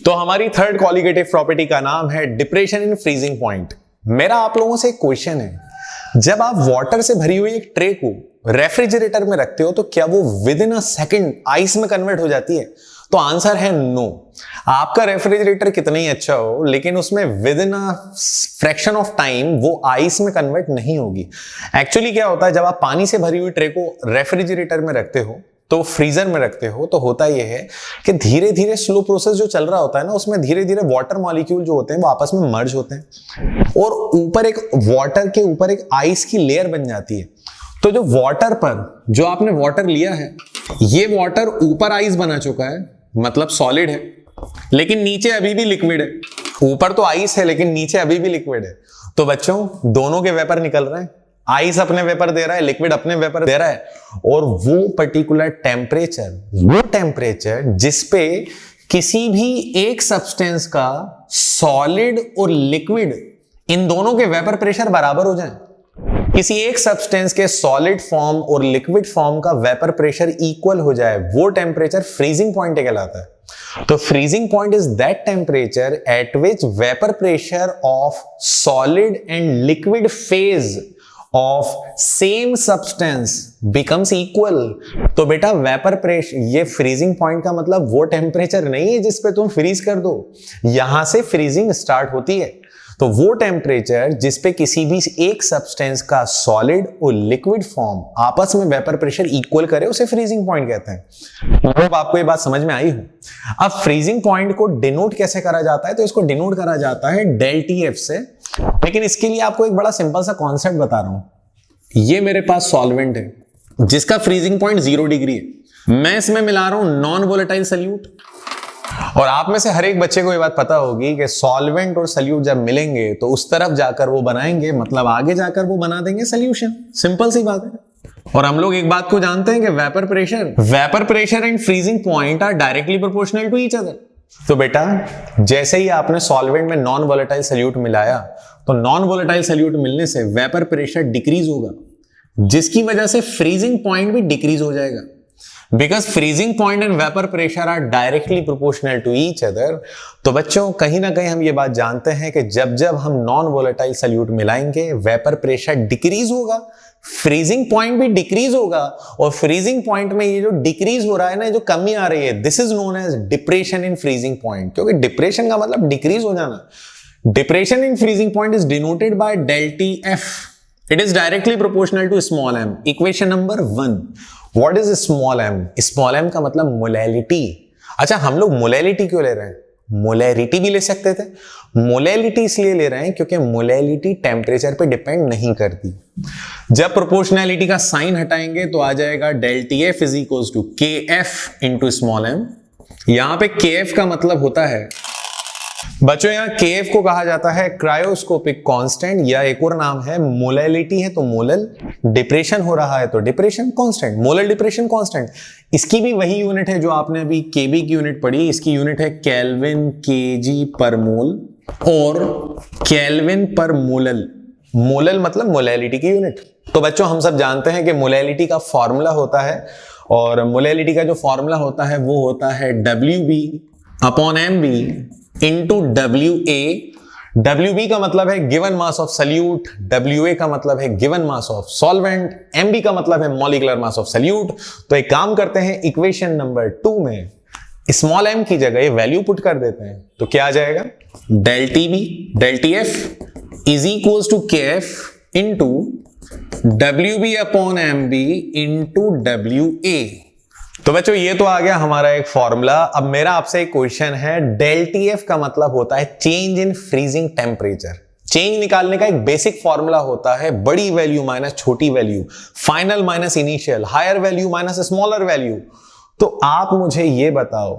तो हमारी third colligative property का नाम है डिप्रेशन इन फ्रीजिंग पॉइंट। मेरा आप लोगों से एक क्वेश्चन है, जब आप वाटर से भरी हुई एक ट्रे को रेफ्रिजरेटर में रखते हो तो क्या वो with in a second ice में कन्वर्ट हो जाती है? तो आंसर है नो। आपका रेफ्रिजरेटर कितना ही अच्छा हो लेकिन उसमें with in a fraction of time वो आइस में कन्वर्ट नहीं होगी। एक्चुअली क्या होता है, जब आप पानी से भरी हुई ट्रे को रेफ्रिजरेटर में रखते हो तो फ्रीजर में रखते हो तो होता यह है कि धीरे धीरे स्लो प्रोसेस जो चल रहा होता है ना, उसमें धीरे धीरे वाटर मॉलिक्यूल जो होते हैं वो आपस में मर्ज होते हैं और ऊपर एक वाटर के ऊपर एक आइस की लेयर बन जाती है। तो जो वाटर पर जो आपने वाटर लिया है, ये वाटर ऊपर आइस बना चुका है, मतलब सॉलिड है, लेकिन नीचे अभी भी लिक्विड है। ऊपर तो आइस है लेकिन नीचे अभी भी लिक्विड है। तो बच्चों दोनों के वेपर निकल रहे हैं, आइस अपने वेपर दे रहा है, लिक्विड अपने वेपर दे रहा है, और वो पर्टिकुलर टेम्परेचर जिसपे किसी भी एक सब्सटेंस का सॉलिड और लिक्विड इन दोनों के वेपर प्रेशर बराबर हो जाए, किसी एक सब्सटेंस के सॉलिड फॉर्म और लिक्विड फॉर्म का वेपर प्रेशर इक्वल हो जाए, वो टेम्परेचर फ्रीजिंग पॉइंट कहलाता है। तो freezing point is that temperature at which vapour pressure of solid and liquid phase of same substance becomes equal. तो बेटा वेपर प्रेशर, ये फ्रीजिंग पॉइंट का मतलब वो टेम्परेचर नहीं है जिस पे तुम फ्रीज कर दो, यहां से फ्रीजिंग स्टार्ट होती है। तो वो टेम्परेचर जिस पे किसी भी एक सब्सटेंस का सॉलिड और लिक्विड फॉर्म आपस में वेपर प्रेशर इक्वल करे, उसे फ्रीजिंग पॉइंट कहते हैं। अब आपको ये बात समझ में आई हो। अब फ्रीजिंग पॉइंट को डिनोट कैसे करा जाता है? तो इसको डिनोट करा जाता है डेल टी एफ से, लेकिन इसके लिए आपको एक बड़ा सिंपल सा कॉन्सेप्ट बता रहा हूं। ये मेरे पास सॉल्वेंट है जिसका फ्रीजिंग पॉइंट 0 डिग्री है, मैं इसमें मिला रहा हूं नॉन वोलेटाइल सल्यूट। और आप में से हर एक बच्चे को ये बात पता होगी कि सॉल्वेंट और सल्यूट जब मिलेंगे तो उस तरफ जाकर वो बनाएंगे, मतलब आगे जाकर वो बना देंगे सॉल्यूशन। सिंपल सी बात है। और हम लोग एक बात को जानते हैं कि vapour pressure and freezing point are directly proportional to each other. तो बेटा जैसे ही आपने सॉल्वेंट में नॉन वोलेटाइल सल्यूट मिलाया तो नॉन वोलेटाइल सल्यूट मिलने से वेपर प्रेशर डिक्रीज होगा, जिसकी वजह से फ्रीजिंग पॉइंट भी डिक्रीज हो जाएगा। Because freezing point and vapour pressure are directly proportional to each other. तो बच्चों कहीं ना कहीं हम ये बात जानते हैं कि जब जब हम नॉन वोलेटाइल सल्यूट मिलाएंगे वेपर प्रेशर डिक्रीज होगा, फ्रीजिंग पॉइंट भी डिक्रीज होगा, और फ्रीजिंग पॉइंट में ये जो डिक्रीज हो रहा है ना, जो कमी आ रही है, this is known as depression in freezing point. क्योंकि डिप्रेशन का मतलब डिक्रीज हो जाना। Depression in freezing point is denoted by del T F. It is directly proportional to small M. Equation number 1, what is small M? Small M का मतलब molality. अच्छा, हम लोग मोलैलिटी क्यों ले रहे हैं? मोलैरिटी भी ले सकते थे। मोलैलिटी इसलिए ले रहे हैं क्योंकि मोलैलिटी टेम्परेचर पे डिपेंड नहीं करती। जब प्रोपोर्शनैलिटी का साइन हटाएंगे तो आ जाएगा del T F is equals to K F into small M. यहां पे के एफ का मतलब होता है बच्चों, यहां के एफ को कहा जाता है क्रायोस्कोपिक कांस्टेंट, या एक और नाम है मोलैलिटी है तो मोलल, डिप्रेशन हो रहा है तो depression constant, molal depression constant. इसकी भी वही यूनिट है जो आपने अभी केबी की यूनिट पढ़ी। इसकी यूनिट है केल्विन केजी पर मोल और केल्विन पर मोलल। मोलल मतलब मोलैलिटी की यूनिट। तो बच्चों हम सब जानते हैं कि मोलैलिटी का फॉर्मूला होता है, और मोलैलिटी का जो फॉर्मूला होता है वो होता है WB upon MB into WA। WB का मतलब है given mass of solute, WA का मतलब है given mass of solvent, MB का मतलब है मॉलिक्यूलर मास ऑफ सल्यूट। तो एक काम करते हैं, इक्वेशन नंबर 2 में स्मॉल m की जगह वैल्यू पुट कर देते हैं। तो क्या आ जाएगा? Del T F is equals to K F into WB upon MB into WA। तो बच्चों ये तो आ गया हमारा एक फॉर्मूला। अब मेरा आपसे एक क्वेश्चन है, डेल टी एफ का मतलब होता है change in freezing temperature. Change निकालने का एक बेसिक फॉर्मूला होता है बड़ी वैल्यू माइनस छोटी value, final minus initial, higher value minus smaller value. तो आप मुझे ये बताओ,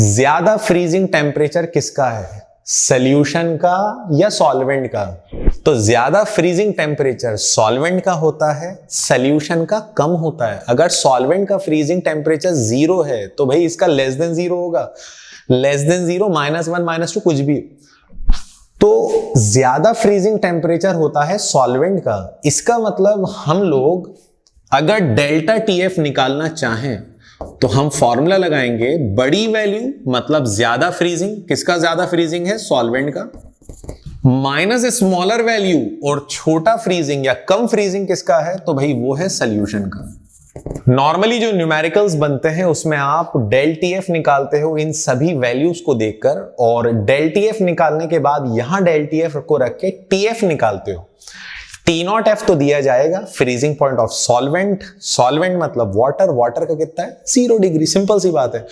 ज्यादा फ्रीजिंग टेम्परेचर किसका है, सॉल्यूशन का या सॉल्वेंट का? तो ज्यादा फ्रीजिंग टेम्परेचर सॉल्वेंट का होता है, सॉल्यूशन का कम होता है। अगर सॉल्वेंट का फ्रीजिंग टेम्परेचर 0 है तो भाई इसका लेस देन 0 होगा, लेस देन 0, -1 -2 कुछ भी। तो ज्यादा फ्रीजिंग टेम्परेचर होता है सॉल्वेंट का। इसका मतलब हम लोग अगर डेल्टा टीएफ निकालना चाहें तो हम फॉर्मूला लगाएंगे, बड़ी वैल्यू मतलब ज्यादा फ्रीजिंग, किसका ज्यादा फ्रीजिंग है, सॉल्वेंट का, माइनस स्मॉलर वैल्यू और छोटा फ्रीजिंग या कम फ्रीजिंग किसका है, तो भाई वो है सॉल्यूशन का। नॉर्मली जो न्यूमेरिकल्स बनते हैं उसमें आप डेल टीएफ निकालते हो इन सभी वैल्यूज को देखकर, और डेल टीएफ निकालने के बाद यहां डेल टीएफ को रख के टीएफ निकालते हो। टी नॉट एफ तो दिया जाएगा freezing point of solvent, solvent मतलब वाटर, वाटर का कितना है 0 डिग्री, सिंपल सी बात है।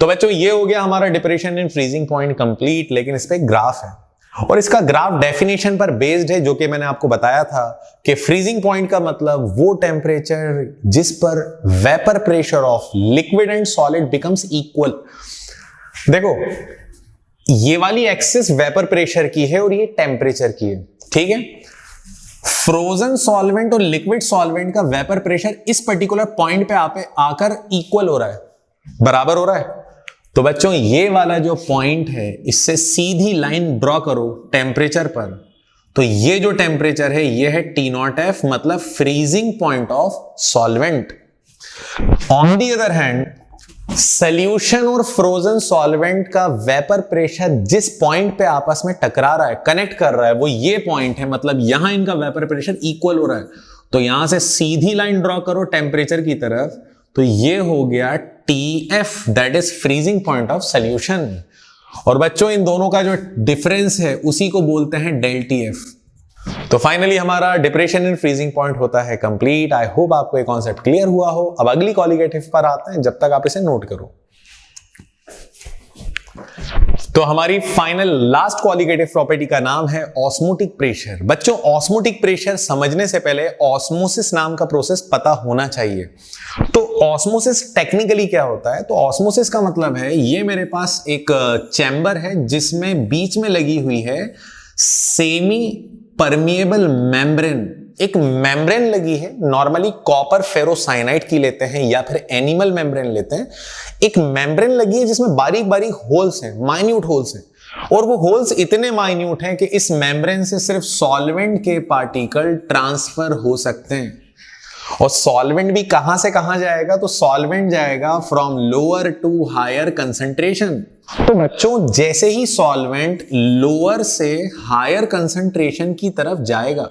तो बच्चों ये हो गया हमारा depression in freezing point complete, लेकिन इस पे ग्राफ है और इसका ग्राफ डेफिनेशन पर बेस्ड है, जो कि मैंने आपको बताया था कि फ्रीजिंग पॉइंट का मतलब वो टेम्परेचर जिस पर vapour pressure of liquid and solid becomes equal. देखो ये वाली एक्सिस वेपर प्रेशर की है और ये टेम्परेचर की है, ठीक है। फ्रोजन सॉल्वेंट और लिक्विड सॉल्वेंट का वेपर प्रेशर इस पर्टिकुलर पॉइंट पे आकर इक्वल हो रहा है, बराबर हो रहा है। तो बच्चों ये वाला जो पॉइंट है इससे सीधी लाइन ड्रॉ करो टेम्परेचर पर, तो ये जो टेम्परेचर है ये है टी नॉट एफ, मतलब freezing point of solvent. On the other hand solution और फ्रोजन सॉल्वेंट का वेपर प्रेशर जिस पॉइंट पे आपस में टकरा रहा है, कनेक्ट कर रहा है, वो ये पॉइंट है, मतलब यहां इनका वेपर प्रेशर इक्वल हो रहा है। तो यहां से सीधी लाइन ड्रॉ करो टेम्परेचर की तरफ, तो ये हो गया TF, that is freezing point of solution. और बच्चों इन दोनों का जो डिफरेंस है उसी को बोलते हैं डेल TF। तो फाइनली हमारा डिप्रेशन इन फ्रीजिंग पॉइंट होता है कंप्लीट। आई होप आपको ये कॉन्सेप्ट क्लियर हुआ हो। अब अगली कॉलिगेटिव पर आते हैं, जब तक आप इसे नोट करो। तो हमारी फाइनल लास्ट कॉलिगेटिव प्रॉपर्टी का नाम है ऑस्मोटिक प्रेशर। बच्चों ऑस्मोटिक प्रेशर समझने से पहले ऑस्मोसिस नाम का प्रोसेस पता होना चाहिए। तो ऑस्मोसिस टेक्निकली क्या होता है, तो ऑस्मोसिस का मतलब है ये मेरे पास एक चैम्बर है जिसमें बीच में लगी हुई है सेमी परमिएबल मेम्ब्रेन, एक मेम्ब्रेन लगी है, नॉर्मली कॉपर फेरोसाइनाइड की लेते हैं या फिर एनिमल मेम्ब्रेन लेते हैं। एक मेम्ब्रेन लगी है जिसमें बारीक बारीक होल्स हैं, माइन्यूट होल्स हैं, और वो होल्स इतने माइन्यूट हैं कि इस मेम्ब्रेन से सिर्फ सॉल्वेंट के पार्टिकल ट्रांसफर हो सकते हैं। और सॉल्वेंट भी कहां से कहां जाएगा, तो सॉल्वेंट जाएगा from lower to higher concentration. तो बच्चों जैसे ही सॉल्वेंट लोअर से हायर कंसंट्रेशन की तरफ जाएगा,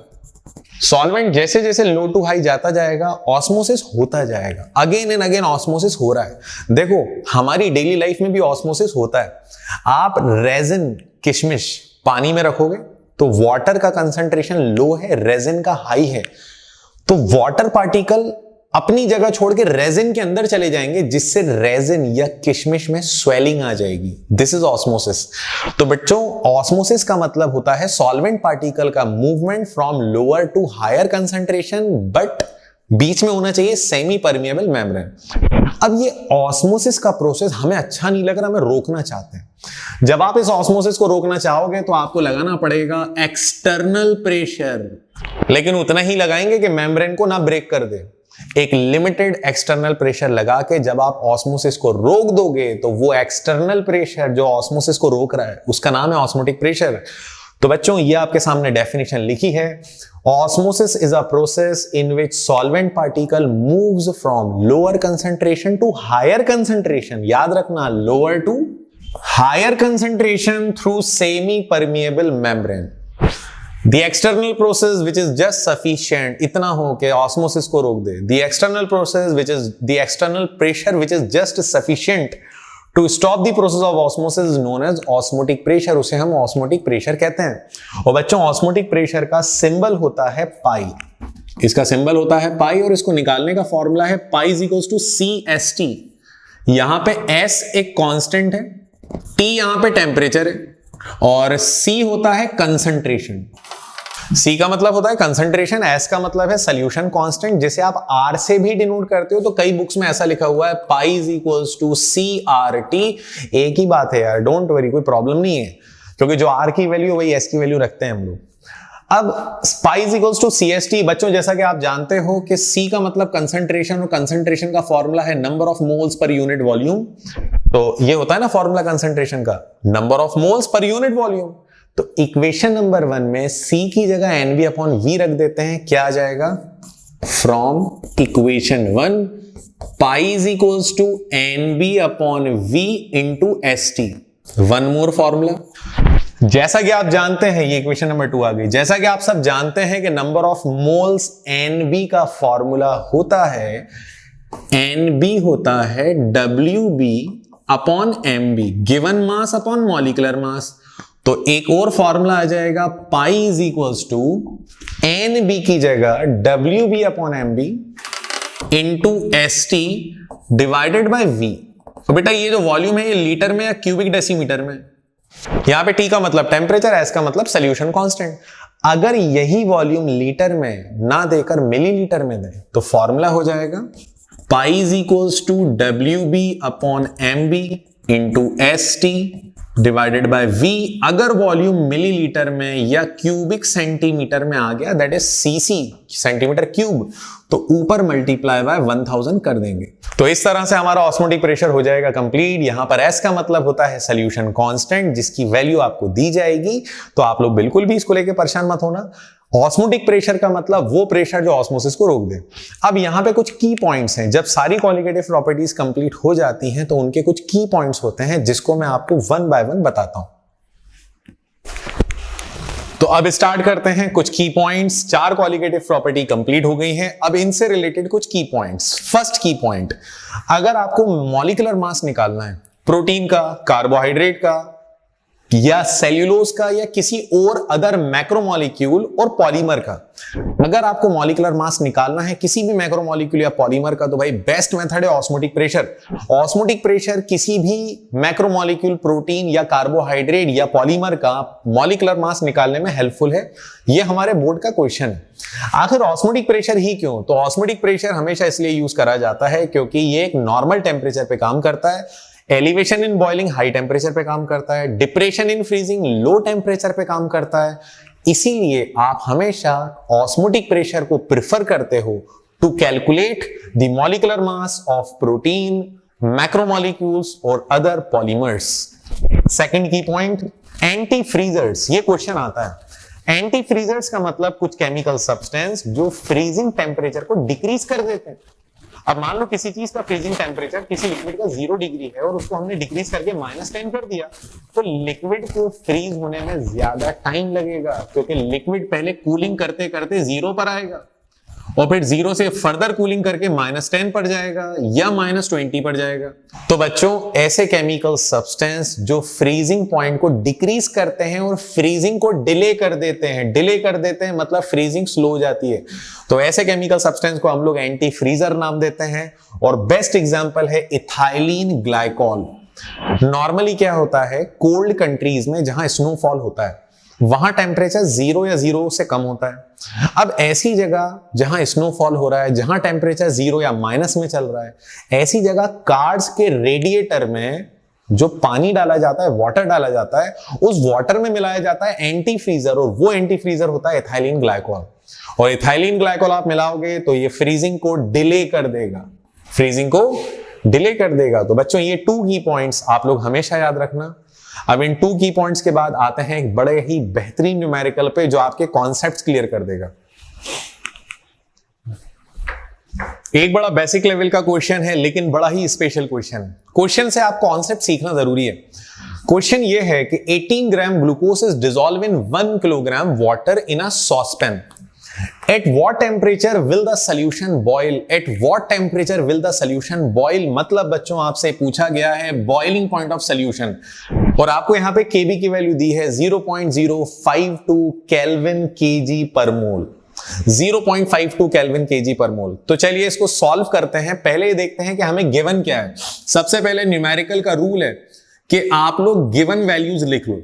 सॉल्वेंट जैसे जैसे लो टू हाई जाता जाएगा, ऑस्मोसिस होता जाएगा। अगेन एंड अगेन ऑस्मोसिस हो रहा है। देखो हमारी डेली लाइफ में भी ऑस्मोसिस होता है। आप रेजिन, किशमिश पानी में रखोगे तो वाटर का कंसंट्रेशन लो है, रेजिन का हाई है, तो वाटर पार्टिकल अपनी जगह छोड़ के रेजिन के अंदर चले जाएंगे, जिससे रेजिन या किशमिश में स्वेलिंग आ जाएगी। This is osmosis. तो बच्चों ऑस्मोसिस का मतलब होता है सॉल्वेंट पार्टिकल का movement from lower to higher concentration, but बीच में होना चाहिए सेमी परमिएबल मेम्ब्रेन। अब ये ऑस्मोसिस का प्रोसेस हमें अच्छा नहीं लग रहा, हमें रोकना चाहते हैं। जब आप इस ऑस्मोसिस को रोकना चाहोगे तो आपको लगाना पड़ेगा एक्सटर्नल प्रेशर, लेकिन उतना ही लगाएंगे कि मेम्ब्रेन को ना ब्रेक कर दे। एक लिमिटेड एक्सटर्नल प्रेशर लगा के जब आप ऑस्मोसिस को रोक दोगे तो वो एक्सटर्नल प्रेशर जो ऑस्मोसिस को रोक रहा है उसका नाम है ऑस्मोटिक प्रेशर। तो बच्चों ये आपके सामने डेफिनेशन लिखी है। Osmosis is a process in which solvent particle moves from lower concentration to higher concentration, याद रखना lower to higher concentration through semi permeable membrane. The external process which is just sufficient, इतना हो कि osmosis को रोक दे। The external process which is the external pressure which is just sufficient to stop the process of osmosis is known as osmotic pressure। उसे हम osmotic pressure कहते हैं। और बच्चों osmotic pressure का सिंबल होता है पाई, इसका सिंबल होता है पाई, और इसको निकालने का फॉर्मूला है pi is equals to CST। यहां पे S एक कांस्टेंट है, T यहां पे टेम्परेचर है, और C होता है कंसंट्रेशन। C का मतलब होता है कंसंट्रेशन, S का मतलब है सोल्यूशन कांस्टेंट, जिसे आप R से भी डिनोट करते हो। तो कई बुक्स में ऐसा लिखा हुआ है pi is equals to CRT। एक ही बात है यार, डोंट वरी, कोई प्रॉब्लम नहीं है, क्योंकि जो R की वैल्यू वही S की वैल्यू रखते हैं हम लोग। अब pi is equals to CST। बच्चों जैसा कि आप जानते हो कि C का मतलब कंसंट्रेशन, और कंसंट्रेशन का फॉर्मूला है number of moles per unit volume. तो ये होता है ना फॉर्मूला कंसंट्रेशन का, number of moles per unit volume. तो इक्वेशन नंबर 1 में C की जगह NV/V रख देते हैं, क्या आ जाएगा, from equation 1 pi is equals to NB upon V into ST। One more formula, जैसा कि आप जानते हैं, ये इक्वेशन नंबर 2 आ गई। जैसा कि आप सब जानते हैं कि नंबर ऑफ मोल्स NB का फॉर्मूला होता है, NB होता है WB upon MB, given mass upon molecular mass. तो एक और फॉर्मूला आ जाएगा, pi is equals to NB की जगह WB upon MB into ST divided by V। तो बेटा ये जो वॉल्यूम है ये लीटर में या क्यूबिक डेसीमीटर में? यहां पे T का मतलब टेम्परेचर, S का मतलब सोल्यूशन कांस्टेंट। अगर यही वॉल्यूम लीटर में ना देकर मिलीलीटर में दे तो फॉर्मूला हो जाएगा pi is equals to WB upon MB into ST divided by V। अगर वॉल्यूम मिलीलीटर में या क्यूबिक सेंटीमीटर में आ गया, that is CC, centimetre cube, तो ऊपर मल्टीप्लाई बाय 1000 कर देंगे। तो इस तरह से हमारा ऑस्मोटिक प्रेशर हो जाएगा कंप्लीट। यहां पर S का मतलब होता है सोल्यूशन कांस्टेंट, जिसकी वैल्यू आपको दी जाएगी। तो आप लोग बिल्कुल भी इसको लेकर परेशान मत होना। ऑस्मोटिक प्रेशर का मतलब वो प्रेशर जो ऑस्मोसिस को रोक दे। अब यहां पे कुछ की पॉइंट्स हैं। जब सारी क्वालिटेटिव प्रॉपर्टीज कंप्लीट हो जाती हैं तो उनके कुछ की पॉइंट्स होते हैं, जिसको मैं आपको वन बाय वन बताता हूं। तो अब स्टार्ट करते हैं। कुछ की पॉइंट्स, 4 क्वालिटेटिव प्रॉपर्टी कंप्लीट हो गई हैं। अब इनसे रिलेटेड कुछ की पॉइंट्स। फर्स्ट की पॉइंट, अगर आपको मॉलिक्यूलर मास निकालना है प्रोटीन का, कार्बोहाइड्रेट का या सेल्यूलोज का या किसी और अदर मैक्रोमोलिक्यूल और पॉलीमर का, अगर आपको मॉलिक्यूलर मास निकालना है किसी भी मैक्रोमोलिक्यूल या पॉलीमर का, तो भाई बेस्ट मेथड है ऑस्मोटिक प्रेशर। ऑस्मोटिक प्रेशर किसी भी मैक्रोमोलिक्यूल, प्रोटीन या कार्बोहाइड्रेट या पॉलीमर का मॉलिक्यूलर मास निकालने में हेल्पफुल है। यह हमारे बोर्ड का क्वेश्चन है। आखिर ऑस्मोटिक प्रेशर ही क्यों? तो ऑस्मोटिक प्रेशर हमेशा इसलिए यूज करा जाता है क्योंकि ये एक नॉर्मल टेम्परेचर पे काम करता है, elevation in boiling high temperature पे काम करता है, depression in freezing low temperature पे काम करता है। इसीलिए आप हमेशा ऑस्मोटिक प्रेशर को प्रिफर करते हो to calculate the molecular mass of protein, macromolecules और अदर पॉलीमर्स। सेकंड की पॉइंट, एंटी फ्रीजर्स। ये क्वेश्चन आता है। एंटी फ्रीजर्स का मतलब कुछ केमिकल सब्सटेंस जो फ्रीजिंग टेम्परेचर को डिक्रीज कर देते हैं। अब मान लो किसी चीज का फ्रीजिंग टेम्परेचर किसी लिक्विड का 0 डिग्री है और उसको हमने डिक्रीज करके -10 कर दिया, तो लिक्विड को फ्रीज होने में ज्यादा टाइम लगेगा, क्योंकि लिक्विड पहले कूलिंग करते करते 0 पर आएगा और फिर 0 से फर्दर कूलिंग करके -10 पर जाएगा या -20 पर जाएगा। तो बच्चों, ऐसे केमिकल सब्सटेंस जो फ्रीजिंग पॉइंट को डिक्रीज करते हैं और फ्रीजिंग को डिले कर देते हैं, डिले कर देते हैं मतलब फ्रीजिंग स्लो हो जाती है, तो ऐसे केमिकल सब्सटेंस को हम लोग एंटी फ्रीजर नाम देते हैं। और बेस्ट एग्जांपल है इथाइलिन ग्लाइकॉल। नॉर्मली क्या होता है, कोल्ड कंट्रीज में जहां स्नोफॉल होता है वहां टेम्परेचर 0 या 0 से कम होता है। अब ऐसी जगह जहां स्नोफॉल हो रहा है, जहां टेम्परेचर 0 या माइनस में चल रहा है, ऐसी जगह कार्स के रेडिएटर में जो पानी डाला जाता है, वाटर डाला जाता है, उस वाटर में मिलाया जाता है एंटी फ्रीजर, और वो एंटी फ्रीजर होता है इथाइलिन ग्लाइकॉल। और इथाइलिन ग्लाइकॉल आप मिलाओगे तो ये फ्रीजिंग को डिले कर देगा, फ्रीजिंग को डिले कर देगा। तो बच्चों, ये 2 की पॉइंट्स आप लोग हमेशा याद रखना। अब इन 2 की पॉइंट्स के बाद आते हैं एक बड़े ही बेहतरीन न्यूमेरिकल पे जो आपके कॉन्सेप्ट्स क्लियर कर देगा। एक बड़ा बेसिक लेवल का क्वेश्चन है लेकिन बड़ा ही स्पेशल क्वेश्चन है। क्वेश्चन से आपको कॉन्सेप्ट सीखना जरूरी है। क्वेश्चन ये है कि 18 gram glucose is dissolve in 1 kilogram water in a saucepan. At what temperature will the solution boil? At what temperature will the solution boil? मतलब बच्चों आपसे पूछा गया है बॉइलिंग पॉइंट ऑफ सोल्यूशन, और आपको यहां पे Kb की वैल्यू दी है 0.052 केल्विन केजी पर मोल। 0.52 केल्विन केजी पर मोल। तो चलिए इसको सॉल्व करते हैं। पहले देखते हैं कि हमें गिवन क्या है। सबसे पहले न्यूमेरिकल का रूल है कि आप लोग गिवन वैल्यूज लिख लो।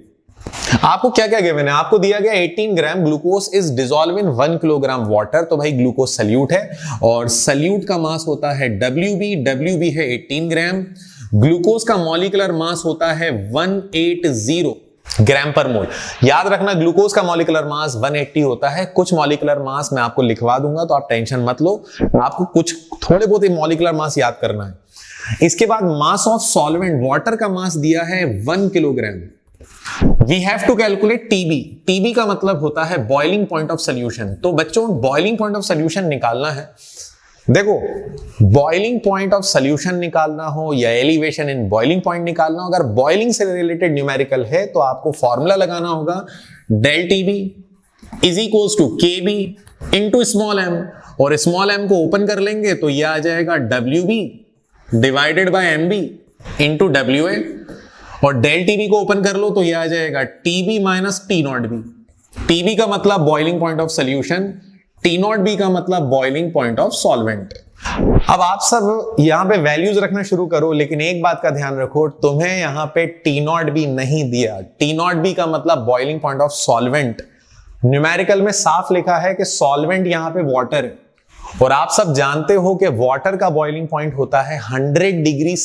आपको क्या क्या गिवन है? आपको दिया गया 18 gram glucose is dissolve in 1 kilogram water. तो भाई ग्लूकोज सल्यूट है और सल्यूट का मास होता है WB। WB है 18 ग्राम। ग्लूकोज का मॉलिक्यूलर मास होता है 180 ग्राम पर मोल। याद रखना ग्लूकोज का मॉलिक्यूलर मास 180 होता है। कुछ मॉलिक्यूलर मास मैं आपको लिखवा दूंगा तो आप टेंशन मत लो, आपको कुछ थोड़े बहुत मॉलिक्यूलर मास याद करना है। इसके बाद मास ऑफ सॉल्वेंट, वाटर का मास दिया है 1 kilogram. We have to calculate TB। TB का मतलब होता है बॉइलिंग पॉइंट ऑफ सोल्यूशन। तो बच्चों, बॉइलिंग पॉइंट ऑफ सोल्यूशन निकालना है देखो, बॉइलिंग पॉइंट ऑफ सोल्यूशन निकालना हो या एलिवेशन इन बॉइलिंग पॉइंट निकालना हो, अगर बॉइलिंग से रिलेटेड न्यूमेरिकल है तो आपको फॉर्मूला लगाना होगा del TB is equals to K B into small m, और स्मॉल एम को ओपन कर लेंगे तो यह आ जाएगा W B divided by M B into W A, और डेल टीबी को ओपन कर लो तो यह आ जाएगा TB minus T not be. TB का मतलब boiling point of solution, T not be का मतलब बॉइलिंग पॉइंट ऑफ सॉल्वेंट। अब आप सब यहां पे वैल्यूज रखना शुरू करो, लेकिन एक बात का ध्यान रखो, तुम्हें यहां पे टी नॉट बी नहीं दिया। टी नॉट बी का मतलब boiling point of solvent. Numerical में साफ लिखा है कि सॉल्वेंट यहां पे वाटर है, और आप सब जानते हो कि वाटर का बॉइलिंग पॉइंट होता है 100 डिग्री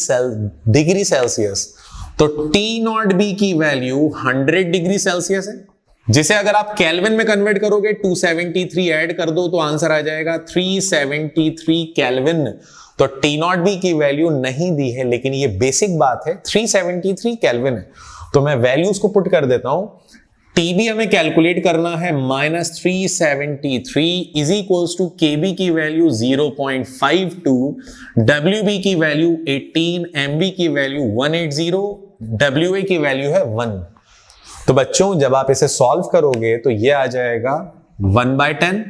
सेल्सियस। तो टी नॉट बी की वैल्यू 100 डिग्री सेल्सियस है, जिसे अगर आप केल्विन में कन्वर्ट करोगे 273 ऐड कर दो तो आंसर आ जाएगा 373 केल्विन। तो टी नॉट बी की वैल्यू नहीं दी है, लेकिन ये बेसिक बात है, 373 केल्विन है। तो मैं वैल्यूज को पुट कर देता हूं। टीबी हमें कैलकुलेट करना है -373 इज इक्वल्स टू केबी की वैल्यू 0.52, डब्ल्यूबी की वैल्यू 18, एमबी की वैल्यू 180, डब्ल्यूए की वैल्यू है 1। तो बच्चों जब आप इसे सॉल्व करोगे तो ये आ जाएगा 1/10,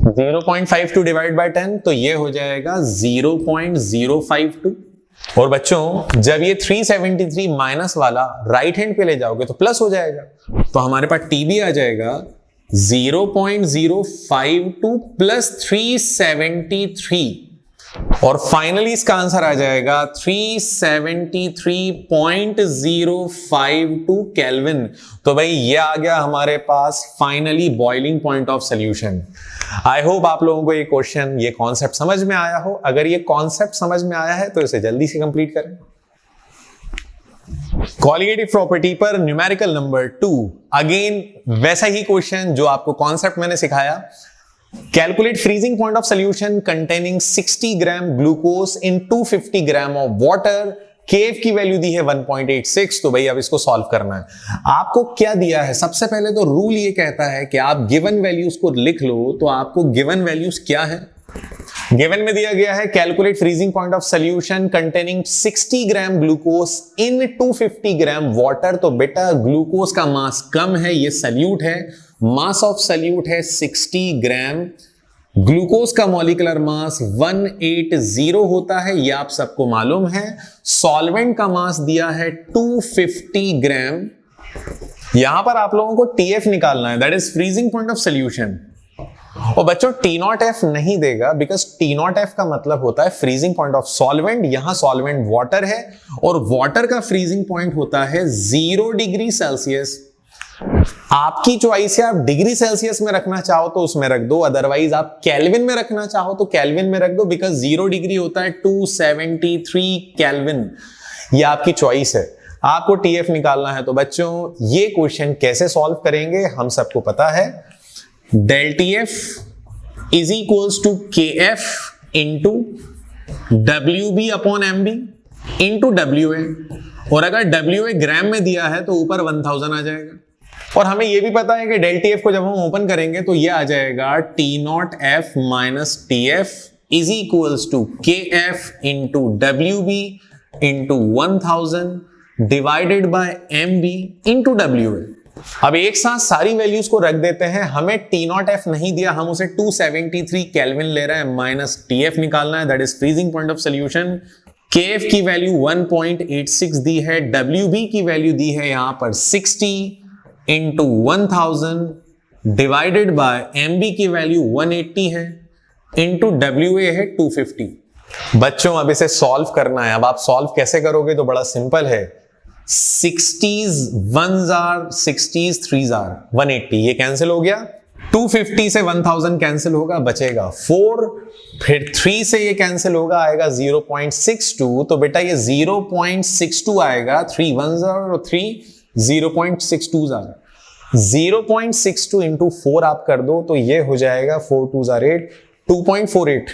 0.52 डिवाइड बाय 10 तो ये हो जाएगा 0.052। और बच्चों जब ये 373 माइनस वाला राइट हैंड पे ले जाओगे तो प्लस हो जाएगा, तो हमारे पास टीबी आ जाएगा 0.052 प्लस 373, और फाइनली इसका आंसर आ जाएगा 373.052 केल्विन। तो भाई ये आ गया हमारे पास finally boiling point of solution. I hope आप लोगों को ये क्वेश्चन, ये कॉन्सेप्ट समझ में आया हो। अगर ये कॉन्सेप्ट समझ में आया है तो इसे जल्दी से कंप्लीट करें। कॉलिगेटिव प्रॉपर्टी पर न्यूमेरिकल नंबर 2, अगेन वैसा ही क्वेश्चन जो आपको कॉन्सेप्ट मैंने सिखाया। Calculate freezing point of solution containing 60 gram glucose in 250 gram of water. K F की वैल्यू दी है 1.86। तो भाई अब इसको सॉल्व करना है। आपको क्या दिया है, सबसे पहले तो रूल ये कहता है कि आप गिवन वैल्यूज को लिख लो। तो आपको गिवन वैल्यूज क्या है, गिवन में दिया गया है calculate freezing point of solution containing 60 gram glucose in 250 gram water. तो बेटा ग्लूकोज का मास कम है, ये सल्यूट है, मास ऑफ सल्यूट है 60 ग्राम, ग्लूकोज का मॉलिक्यूलर मास 180 होता है, ये आप सबको मालूम है। सॉल्वेंट का मास दिया है 250 ग्राम। यहां पर आप लोगों को टीएफ निकालना है, that is freezing point of solution. और बच्चों टी नॉट एफ नहीं देगा, बिकॉज टी नॉट एफ का मतलब होता है फ्रीजिंग पॉइंट ऑफ सॉल्वेंट। यहां सॉल्वेंट वाटर है और वाटर का फ्रीजिंग पॉइंट होता है 0 डिग्री सेल्सियस। आपकी चॉइस है, आप डिग्री सेल्सियस में रखना चाहो तो उसमें रख दो, अदरवाइज आप केल्विन में रखना चाहो तो केल्विन में रख दो, बिकॉज 0 डिग्री होता है 273 केल्विन। ये आपकी चॉइस है, आपको टीएफ निकालना है। तो बच्चों ये क्वेश्चन कैसे सॉल्व करेंगे हम सबको पता है। Del TF is equals to K F into W B upon M B into W A, और अगर डब्ल्यू ए ग्राम में दिया है तो ऊपर 1000 आ जाएगा। और हमें यह भी पता है कि डेल टीएफ को जब हम ओपन करेंगे तो यह आ जाएगा T naught F minus T F is equals to K F into W B into 1000 divided by M B into W A. अब एक साथ सारी वैल्यूज को रख देते हैं। हमें टी नॉट एफ नहीं दिया, हम उसे 273 केल्विन ले रहे हैं, माइनस टी एफ निकालना है, that is freezing point of solution. K F की वैल्यू 1.86 दी है, डब्ल्यू बी की वैल्यू दी है यहां पर 60 into 1000 divided by M B की वैल्यू 180 है इंटू डब्ल्यू ए है 250। बच्चों अब इसे सॉल्व करना है। अब आप सॉल्व कैसे करोगे तो बड़ा सिंपल है, 60s 1s are 60s 3s are 180, ये कैंसिल हो गया। 250 से 1000 कैंसिल होगा, बचेगा 4, फिर 3 से ये कैंसिल होगा, आएगा 0.62। तो बेटा ये 0.62 आएगा, 3 1s are और 3 0.62s are। 0.62 इंटू 4 आप कर दो तो ये हो जाएगा 4 2s are 8, 2.48।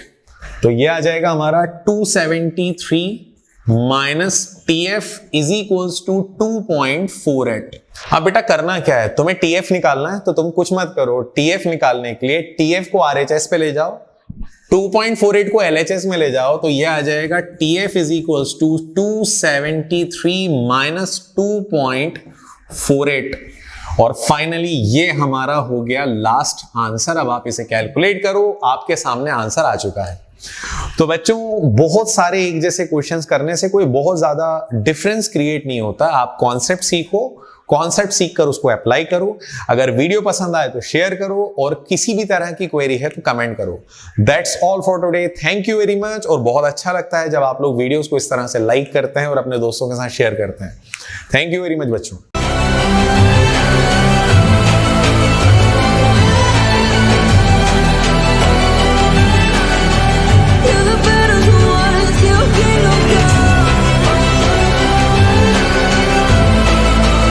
तो ये आ जाएगा हमारा 273 minus TF is equals to 2.48। अब बेटा करना क्या है, तुम्हें टीएफ निकालना है तो तुम कुछ मत करो। टीएफ निकालने के लिए टीएफ को आरएचएस पे ले जाओ, 2.48 को LHS में ले जाओ तो ये आ जाएगा TF is equals to 273 minus 2.48 और फाइनली ये हमारा हो गया लास्ट आंसर। अब आप इसे कैलकुलेट करो, आपके सामने आंसर आ चुका है। तो बच्चों बहुत सारे एक जैसे क्वेश्चंस करने से कोई बहुत ज्यादा डिफरेंस क्रिएट नहीं होता। आप कॉन्सेप्ट सीखो, कॉन्सेप्ट सीखकर उसको अप्लाई करो। अगर वीडियो पसंद आए तो शेयर करो और किसी भी तरह की क्वेरी है तो कमेंट करो। That's all for today, thank you very much. और बहुत अच्छा लगता है जब आप लोग वीडियोस को इस तरह से लाइक करते हैं और अपने दोस्तों के साथ शेयर करते हैं। थैंक यू वेरी मच बच्चों।